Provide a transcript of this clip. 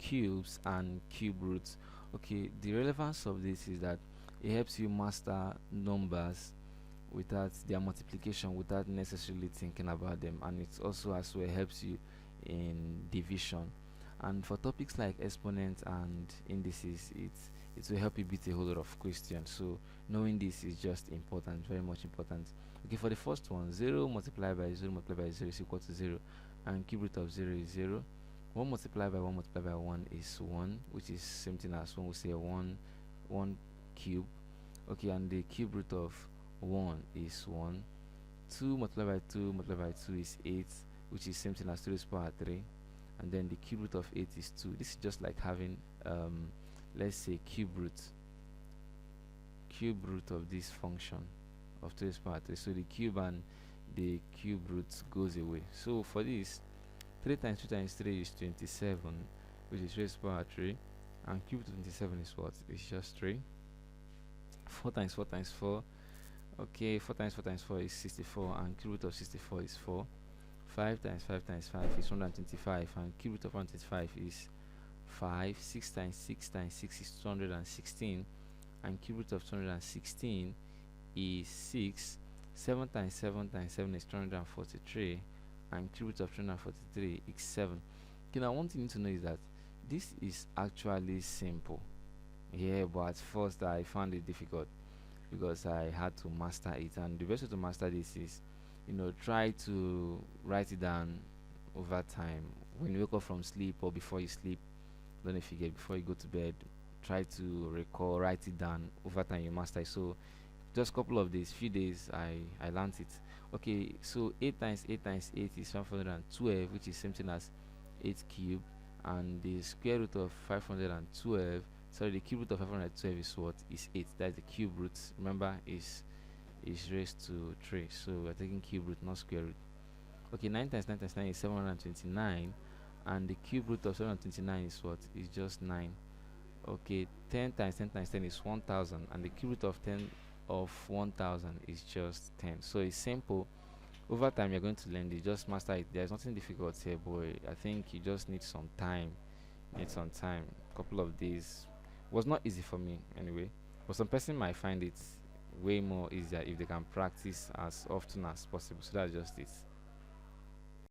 cubes and cube roots. Okay, the relevance of this is that it helps you master numbers without their multiplication, without necessarily thinking about them, and it also as well helps you in division. And for topics like exponents and indices, it will help you beat a whole lot of questions. So knowing this is just important, very much important. Okay, for the first one, 0 multiplied by 0 multiplied by 0 is equal to 0, and cube root of 0 is 0. 1 multiplied by 1 multiplied by 1 is 1, which is same thing as when we say 1 cube. Okay, and the cube root of 1 is 1. 2 multiplied by 2 multiplied by 2 is 8, which is same thing as 3 raised to the power 3. And then the cube root of 8 is 2. This is just like having let's say cube root of this function of 3 raised to the power 3. So the cube and the cube root goes away. So for this, 3 times 2 times 3 is 27, which is raised to the power 3, and cube root of 27 is what? It's just 3. 4 times 4 times 4, okay, 4 times 4 times 4 is 64, and cube root of 64 is 4. 5 times 5 times 5 is 125, and cube root of 125 is 5. 6 times 6 times 6 is 216, and cube root of 216 is 6. 7 times 7 times 7 is 243, and cube root of 243 is 7. Okay, now one thing you need to know is that this is actually simple. Yeah, but at first I found it difficult because I had to master it, and the best way to master this is, try to write it down over time. When you wake up from sleep or before you sleep, don't forget, before you go to bed, try to recall, write it down. Over time you master it. So just couple of days, few days, I learned it. Okay, so 8 times 8 times 8 is 512, which is same thing as 8 cube, and the square root of 512, sorry, the cube root of 512 is what? Is 8. That's the cube root. Remember, is raised to 3, so we're taking cube root, not square root. Okay, 9 times 9 times 9 is 729, and the cube root of 729 is what? Is just 9. Okay, 10 times 10 times 10 is 1000, and the cube root of 10 of 1000 is just 10. So it's simple. Over time you're going to learn it, just master it. There's nothing difficult here, boy. I think you just need some time. Couple of days. Was not easy for me anyway, but some person might find it way more easier if they can practice as often as possible. So that's just it.